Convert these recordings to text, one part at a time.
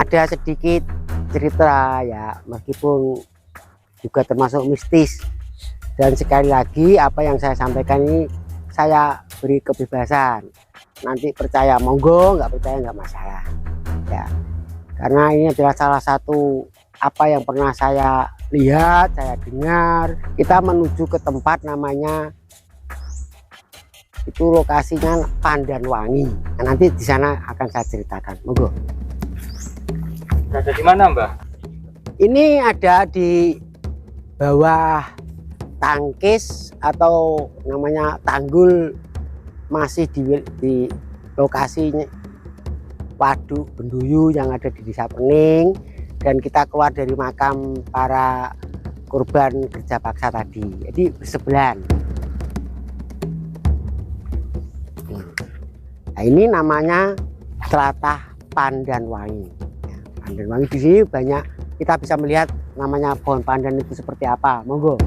ada sedikit cerita ya, meskipun juga termasuk mistis. Dan sekali lagi apa yang saya sampaikan ini saya beri kebebasan, nanti percaya monggo, nggak percaya nggak masalah ya, karena ini adalah salah satu apa yang pernah saya lihat, saya dengar. Kita menuju ke tempat namanya itu lokasinya Pandanwangi. Nah, nanti di sana akan saya ceritakan, monggo. Ada di mana, Mbah? Ini ada di bawah tangkis atau namanya tanggul, masih di lokasinya Waduk Benduyu yang ada di Desa Pening, dan kita keluar dari makam para korban kerja paksa tadi, jadi bersebelahan. Nah, ini namanya Tlatah Pandanwangi. Pandanwangi di sini banyak, kita bisa melihat namanya pohon pandan itu seperti apa, monggo.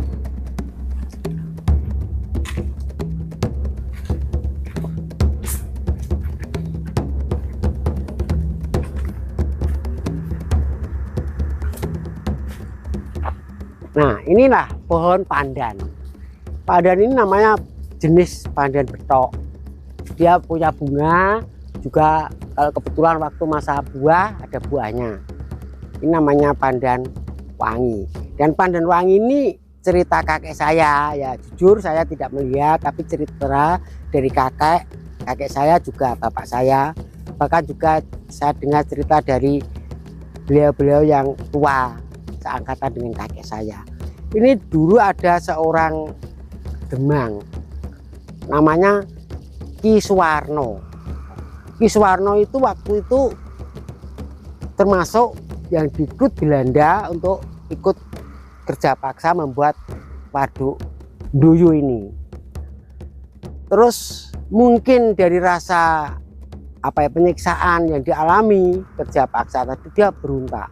Nah, inilah pohon pandan. Pandan ini namanya jenis pandan betok. Dia punya bunga juga, kalau kebetulan waktu masa buah ada buahnya. Ini namanya pandan wangi. Dan pandan wangi ini cerita kakek saya ya, jujur saya tidak melihat, tapi cerita dari kakek saya juga bapak saya, bahkan juga saya dengar cerita dari beliau-beliau yang tua seangkatan dengan kakek saya. Ini dulu ada seorang Demang namanya Ki Suwarno. Ki Suwarno itu waktu itu termasuk yang diikut Belanda untuk ikut kerja paksa membuat waduk Benduyu ini. Terus mungkin dari rasa penyiksaan yang dialami kerja paksa tadi, dia berontak.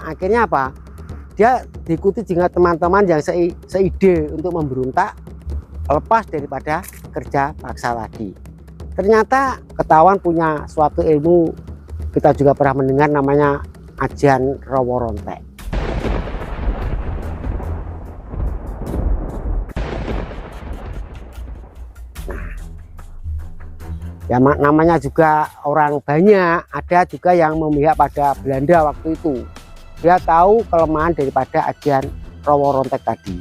Akhirnya apa? Dia diikuti dengan teman-teman yang seide untuk memberontak lepas daripada kerja paksa tadi. Ternyata ketahuan punya suatu ilmu, kita juga pernah mendengar namanya Ajian Rawa Rontek. Nah, ya namanya juga orang banyak, ada juga yang memihak pada Belanda waktu itu. Dia tahu kelemahan daripada Ajian Rawa Rontek tadi.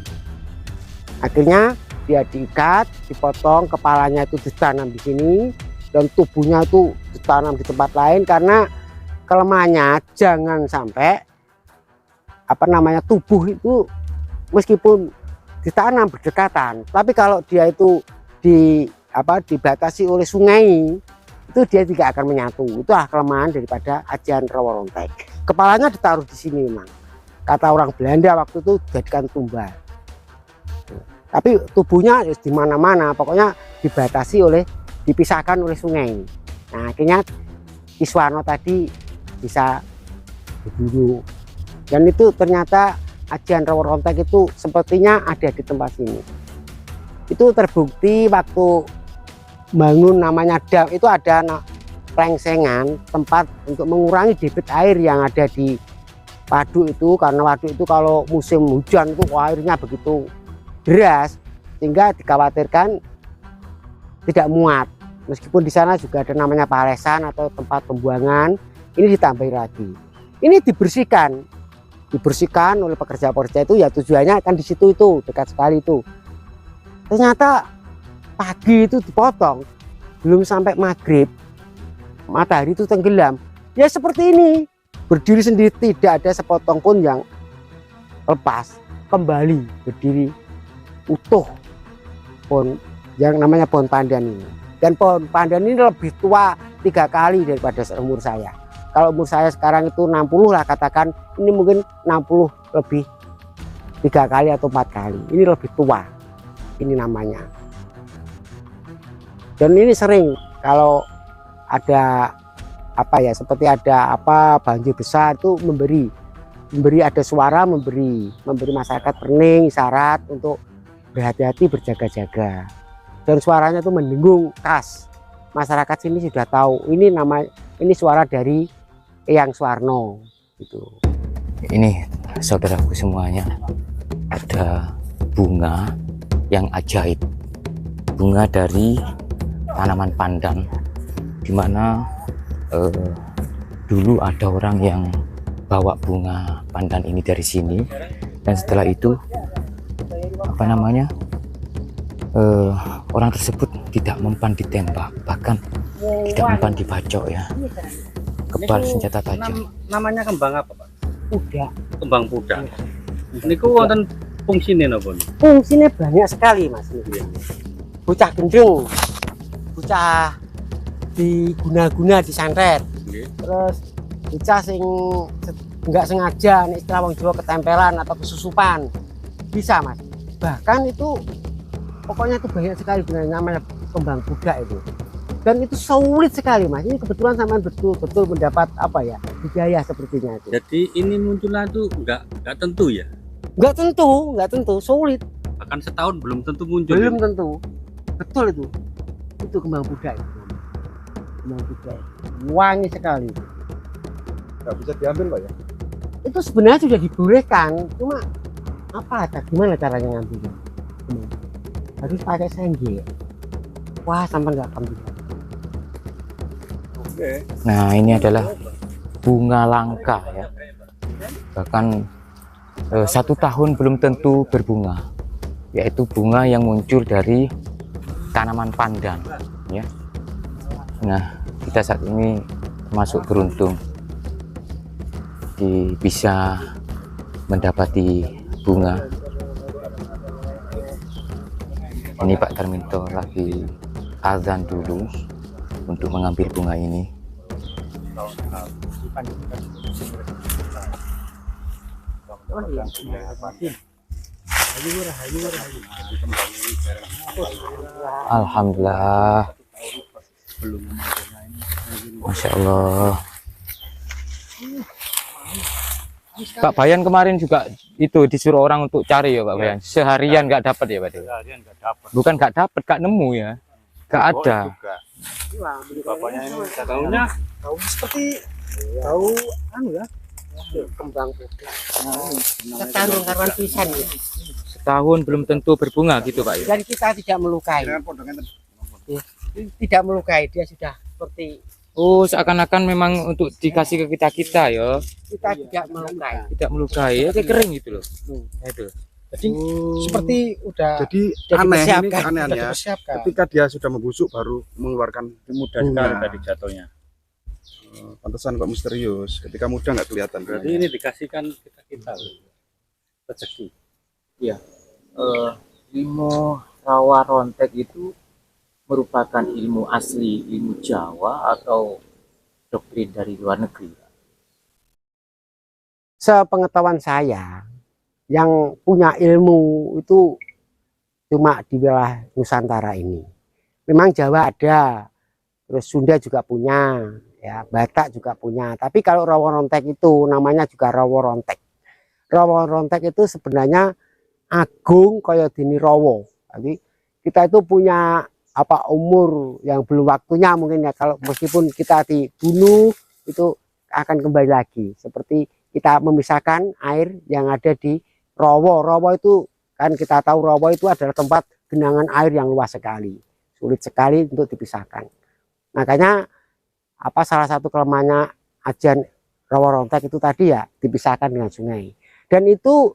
Akhirnya dia diikat, dipotong, kepalanya itu ditanam di sini, dan tubuhnya itu ditanam di tempat lain, karena kelemahannya jangan sampai tubuh itu meskipun ditanam berdekatan, tapi kalau dia itu dibatasi oleh sungai, itu dia tidak akan menyatu. Itulah kelemahan daripada Ajian Rawa Rontek. Kepalanya ditaruh di sini, memang kata orang Belanda waktu itu jadikan tumbal. Tapi tubuhnya di mana-mana, pokoknya dipisahkan oleh sungai. Nah, akhirnya Ki Suwarno tadi bisa berburu. Dan itu ternyata Ajian Rawa Rontek itu sepertinya ada di tempat sini. Itu terbukti waktu bangun namanya dam, itu ada plengsengan, tempat untuk mengurangi debit air yang ada di waduk itu, karena waduk itu kalau musim hujan itu airnya begitu deras sehingga dikhawatirkan tidak muat. Meskipun di sana juga ada namanya palesan atau tempat pembuangan, ini ditambahi lagi. Ini dibersihkan oleh pekerja-pekerja itu, ya tujuannya kan di situ, itu dekat sekali itu. Ternyata pagi itu dipotong, belum sampai maghrib matahari itu tenggelam. Ya seperti ini, berdiri sendiri, tidak ada sepotong pun yang lepas, kembali berdiri utuh pohon yang namanya pohon pandan ini. Dan pohon pandan ini lebih tua 3 kali daripada umur saya. Kalau umur saya sekarang itu 60 lah katakan, ini mungkin 60 lebih 3 kali atau 4 kali. Ini lebih tua, ini namanya. Dan ini sering kalau ada seperti ada banjir besar itu memberi ada suara, memberi masyarakat Pening isyarat untuk berhati-hati, berjaga-jaga. Dan suaranya itu mendengung khas. Masyarakat sini sudah tahu ini ini suara dari Eyang Suwarno gitu. Ini saudaraku semuanya, ada bunga yang ajaib, bunga dari tanaman pandan, dimana dulu ada orang yang bawa bunga pandan ini dari sini, dan setelah itu apa namanya, orang tersebut tidak mempan ditembak, bahkan tidak mempan dibacok ya, kebal senjata tajam. Namanya kembang apa, Pak? Udah Kembang puda. Niku wonten fungsine napa? fungsinya banyak sekali mas. Bocah gendeng, bocah diguna-guna di santet, terus bocah sing nggak sengaja nih istilah wong Jawa ketempelan atau kesusupan bisa mas. Bahkan itu pokoknya itu banyak sekali gunanya, namanya kembang kuda itu, dan itu sulit sekali mas. Ini kebetulan sampean betul-betul mendapat apa ya, hidayah sepertinya itu. Jadi ini munculnya tuh nggak tentu ya? Nggak tentu, sulit. Akan setahun belum tentu muncul. Belum ini. tentu, betul itu kembang kuda itu. Kembang kuda wangi sekali. Nggak bisa diambil Pak ya? Itu sebenarnya sudah dibolehkan, cuma apa, gimana caranya ngambilnya? Harus pakai senggel. Wah, sampai nggak akan bisa. Oke. Nah, ini adalah bunga langka ya, bahkan 1 tahun belum tentu berbunga, yaitu bunga yang muncul dari tanaman pandan ya. Nah, kita saat ini termasuk beruntung bisa mendapati bunga ini. Pak Darminto lagi azan dulu untuk mengambil bunga ini. Alhamdulillah, Masya Allah. Pak Bayan kemarin juga itu disuruh orang untuk cari ya Pak Bayan, seharian nggak dapat ya Pak? Seharian nggak dapat. Bukan nggak dapat, nggak nemu ya, nggak ada. Bapaknya ini Daunnya tahu seperti tahu anu ya, Kembang kuda. Setahun karuan pisan ya. Setahun belum tentu berbunga gitu Pak ya. Dan kita tidak melukai. Ya, tidak melukai, dia sudah seperti Oh, seakan-akan memang untuk dikasih ke kita ya, kita tidak melukai. tidak melukai ya, kayak kering gitu loh. Itu. jadi Seperti udah jadi sudah aneh ini dipersiapkan. keanehan Sudah ya. dipersiapkan. Ketika dia sudah membusuk baru mengeluarkan mudah bunga. sekali tadi jatuhnya. Pantesan kok misterius. Ketika muda nggak kelihatan. Berarti ini dikasihkan kita rezeki. Ilmu rawa rontek itu merupakan ilmu asli, ilmu Jawa atau doktrin dari luar negeri? Sepengetahuan saya, yang punya ilmu itu cuma di wilayah Nusantara ini. Memang Jawa ada, terus Sunda juga punya, ya Batak juga punya. Tapi kalau rawa rontek itu namanya juga rawa rontek. Rawa rontek itu sebenarnya agung kaya dini rawa. Jadi kita itu punya apa umur yang belum waktunya mungkin ya, kalau meskipun kita dibunuh itu akan kembali lagi, seperti kita memisahkan air yang ada di rawa. Rawa itu kan kita tahu rawa itu adalah tempat genangan air yang luas sekali, sulit sekali untuk dipisahkan. Makanya apa salah satu kelemahannya ajian rawa rontek itu tadi ya, dipisahkan dengan sungai, dan itu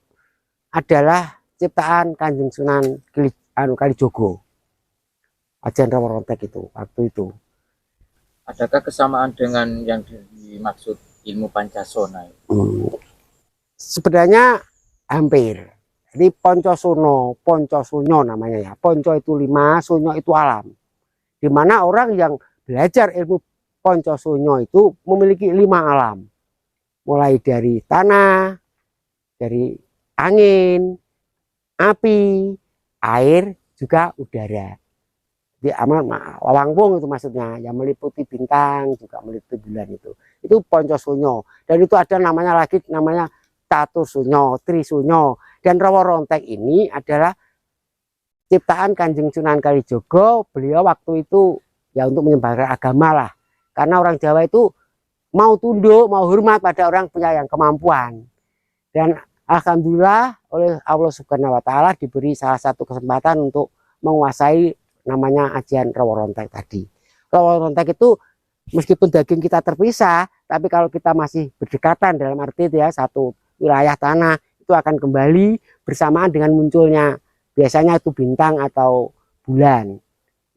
adalah ciptaan Kanjeng Sunan Kalijogo. Ajian rawa rontek itu waktu itu. Adakah kesamaan dengan yang dimaksud ilmu Pancasona? Sebenarnya hampir. Jadi Poncosono namanya ya. Ponco itu 5, Sonyo itu alam. Dimana orang yang belajar ilmu Poncosono itu memiliki 5 alam. Mulai dari tanah, dari angin, api, air, juga udara. Di amal wawangwung itu maksudnya, yang meliputi bintang, juga meliputi bulan itu Poncosono. Dan itu ada namanya lagi, namanya Catursunyo, Trisunyo. Dan rawa rontek ini adalah ciptaan Kanjeng Sunan Kalijogo. Beliau waktu itu ya untuk menyebarkan agama lah, karena orang Jawa itu mau tunduk, mau hormat pada orang punya yang kemampuan. Dan alhamdulillah oleh Allah Subhanahu wa taala diberi salah satu kesempatan untuk menguasai namanya ajian rawa rontek tadi. Rawa rontek itu meskipun daging kita terpisah, tapi kalau kita masih berdekatan dalam arti itu ya satu wilayah tanah, itu akan kembali bersamaan dengan munculnya biasanya itu bintang atau bulan.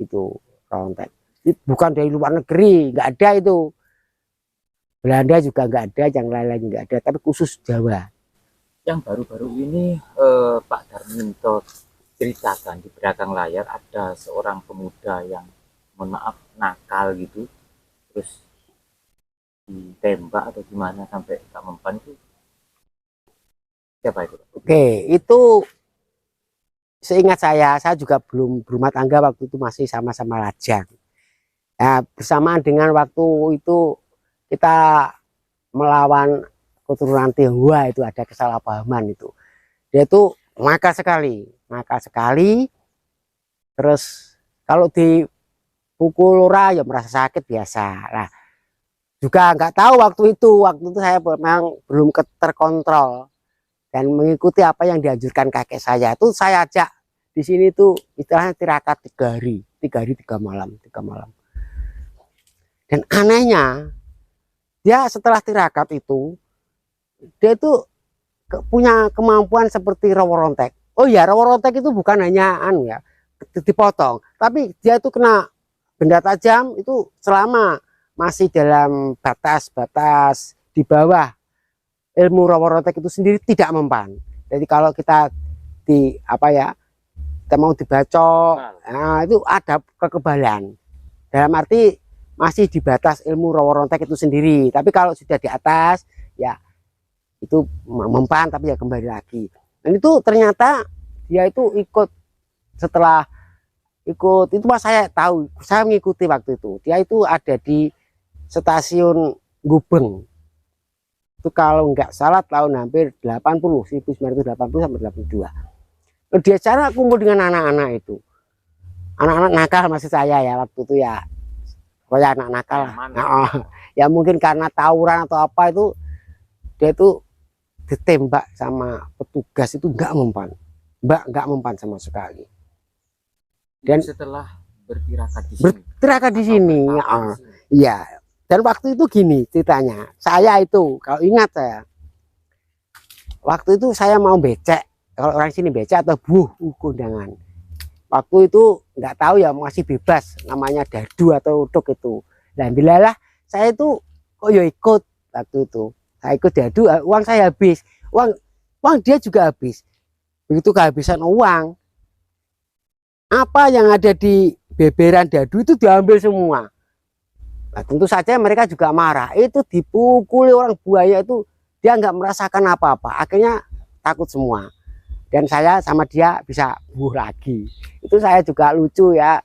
Itu rontek. Bukan dari luar negeri, nggak ada itu. Belanda juga nggak ada, yang lain-lain nggak ada, tapi khusus Jawa. Yang baru-baru ini Pak Darminto ceritakan di belakang layar ada seorang pemuda yang mohon maaf nakal gitu, terus ditembak atau gimana sampai tak mempan, itu siapa itu? Oke, itu seingat saya juga belum berumah tangga waktu itu, masih sama-sama lajang. Nah, bersamaan dengan waktu itu kita melawan keturunan Tionghoa, itu ada kesalahpahaman itu. Dia itu nakal sekali. Terus kalau dipukul ora ya merasa sakit biasa. Nah, juga nggak tahu waktu itu saya memang belum terkontrol dan mengikuti apa yang dianjurkan kakek saya. Itu saya ajak di sini tuh istilahnya tirakat 3 hari, 3 malam. Dan anehnya dia setelah tirakat itu dia itu punya kemampuan seperti rawa rontek. Oh ya, rawa rontek itu bukan hanya dipotong, tapi dia itu kena benda tajam itu selama masih dalam batas di bawah ilmu rawa rontek itu sendiri tidak mempan. Jadi kalau kita kita mau dibacok, nah, itu ada kekebalan. Dalam arti masih di batas ilmu rawa rontek itu sendiri. Tapi kalau sudah di atas ya itu mempan, tapi ya kembali lagi. Dan itu ternyata dia itu setelah ikut itu mas saya tahu, saya mengikuti waktu itu. Dia itu ada di stasiun Gubeng. Itu kalau nggak salah tahun hampir 1980 sampai 82. Dia cara kumpul dengan anak-anak itu. Anak-anak nakal maksud saya ya waktu itu ya. Pokoknya anak nakal lah. Ya mungkin karena tawuran atau apa itu dia itu ditembak sama petugas itu nggak mempan sama sekali. Dan setelah bertirakat di sini, ya. Dan waktu itu gini ceritanya, saya itu kalau ingat saya, waktu itu saya mau becek, kalau orang sini becek atau kondangan. Waktu itu nggak tahu ya, masih bebas namanya dadu atau dok itu. Dan bilalah saya itu kok ya ikut waktu itu. Saya ikut dadu, uang saya habis, uang dia juga habis. Begitu kehabisan uang, apa yang ada di beberan dadu itu diambil semua. Nah, tentu saja mereka juga marah. Itu dipukuli orang buaya itu, dia nggak merasakan apa-apa. Akhirnya takut semua. Dan saya sama dia bisa lagi. Itu saya juga lucu ya.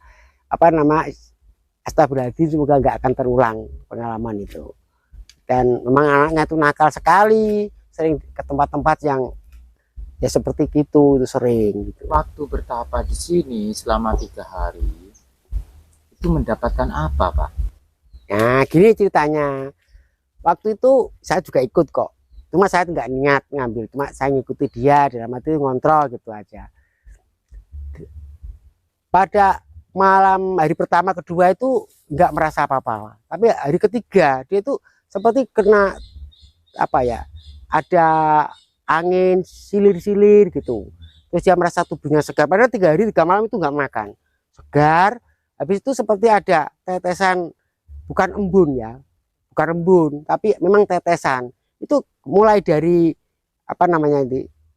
Astagfirullahaladzim, semoga nggak akan terulang pengalaman itu. Dan memang anaknya itu nakal sekali, sering ke tempat-tempat yang ya seperti itu sering. Gitu. Waktu bertapa di sini selama 3 hari, itu mendapatkan apa, Pak? Nah, gini ceritanya. Waktu itu saya juga ikut kok. Cuma saya nggak niat ngambil, cuma saya ngikuti dia dalam arti ngontrol gitu aja. Pada malam hari pertama kedua itu nggak merasa apa-apa, tapi hari ketiga dia itu seperti kena ada angin silir-silir gitu. Terus dia merasa tubuhnya segar. Padahal 3 hari 3 malam itu nggak makan, segar. Habis itu seperti ada tetesan, bukan embun ya, bukan embun, tapi memang tetesan. Itu mulai dari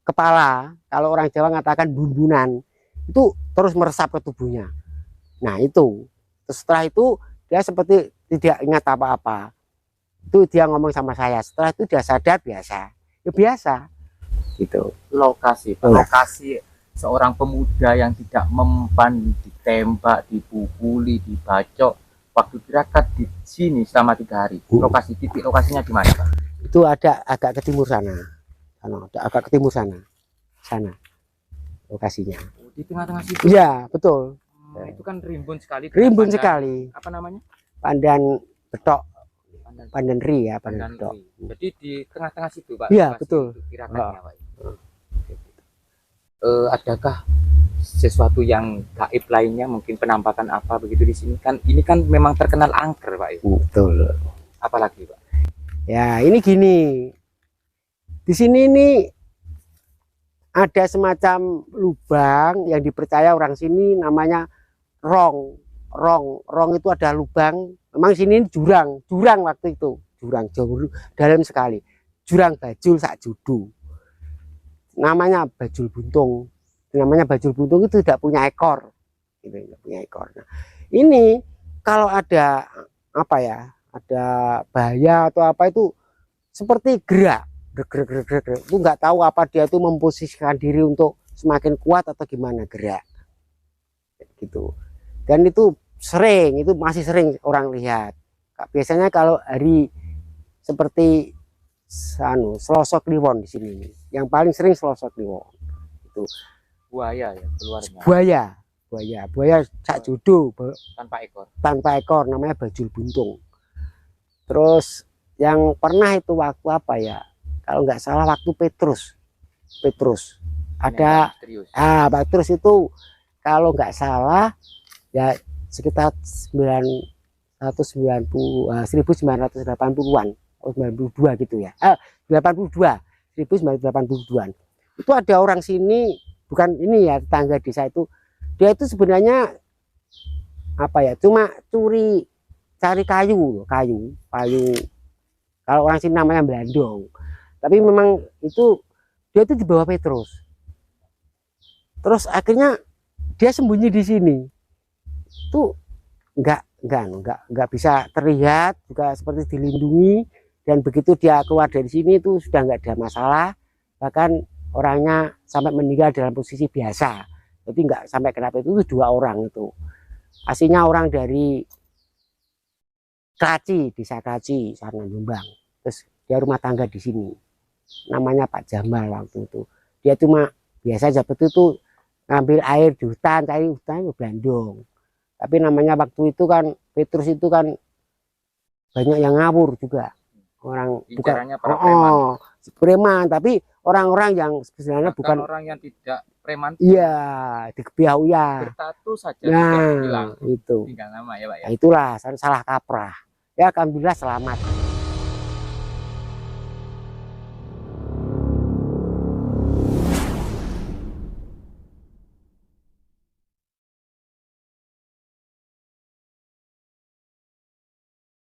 kepala, kalau orang Jawa mengatakan bumbunan, itu terus meresap ke tubuhnya. Nah itu, setelah itu dia seperti tidak ingat apa-apa. Itu dia ngomong sama saya, setelah itu dia sadar biasa, ya biasa gitu. Lokasi seorang pemuda yang tidak mempan, ditembak, dipukuli, dibacok, waktu tirakat di sini selama 3 hari. Titik lokasinya di mana, Pak? Itu ada agak ke timur sana, agak ke timur sana lokasinya. Di tengah-tengah situ. Iya betul. Itu kan rimbun sekali. Rimbun sekali. Apa namanya? Pandan Betok. Pandanri ya, Pandan Pandanri. Bedok. Jadi di tengah-tengah situ Pak. Iya, lokasi betul. untuk tirakannya, Pak. Adakah sesuatu yang gaib lainnya, mungkin penampakan apa begitu di sini? Kan ini kan memang terkenal angker, Pak. Betul. Apalagi, Pak? Ya, ini gini. Di sini ini ada semacam lubang yang dipercaya orang sini namanya rong. Rong itu ada lubang. Memang sini jurang waktu itu. Jurang jauh dalam sekali. Jurang bajul sak judu. Namanya bajul buntung. Namanya bajul buntung itu tidak punya ekor. Gitu, tidak punya ekor. Nah, ini kalau ada apa ya? Ada bahaya atau apa itu seperti gerak itu nggak tahu apa dia itu memposisikan diri untuk semakin kuat atau gimana gerak gitu. Dan itu masih sering orang lihat. Biasanya kalau hari seperti Selasa Kliwon di sini nih, yang paling sering Selasa Kliwon itu Buaya ya keluarnya. Buaya sak judo Tanpa ekor namanya bajul buntung. Terus yang pernah itu waktu apa ya, kalau nggak salah waktu Petrus ada Petrus itu kalau nggak salah ya sekitar 1980-an atau 92 gitu ya, 1982-an itu ada orang sini, bukan ini ya, tetangga desa itu, dia itu sebenarnya apa ya, cuma cari kayu. Kalau orang sini namanya belandong. Tapi memang itu dia itu di bawah Petrus. Terus akhirnya dia sembunyi di sini. Itu nggak bisa terlihat, juga seperti dilindungi. Dan begitu dia keluar dari sini itu sudah nggak ada masalah. Bahkan orangnya sampai meninggal dalam posisi biasa. Jadi nggak sampai kenapa itu 2 orang itu. Aslinya orang dari Kraci, desa Kraci, sana Jombang. Terus dia rumah tangga di sini, namanya Pak Jamal waktu itu. Dia cuma biasa seperti itu, ngambil air di hutan, cari hutan belandong. Tapi namanya waktu itu kan Petrus itu kan banyak yang ngawur juga, orang bukan preman, tapi orang-orang yang sebenarnya bukan orang yang tidak preman. Iya, di Kebiau ya. Bertatu saja Nah, hilang. itu. Tinggal nama ya, Pak ya. Itulah salah kaprah. Ya alhamdulillah selamat.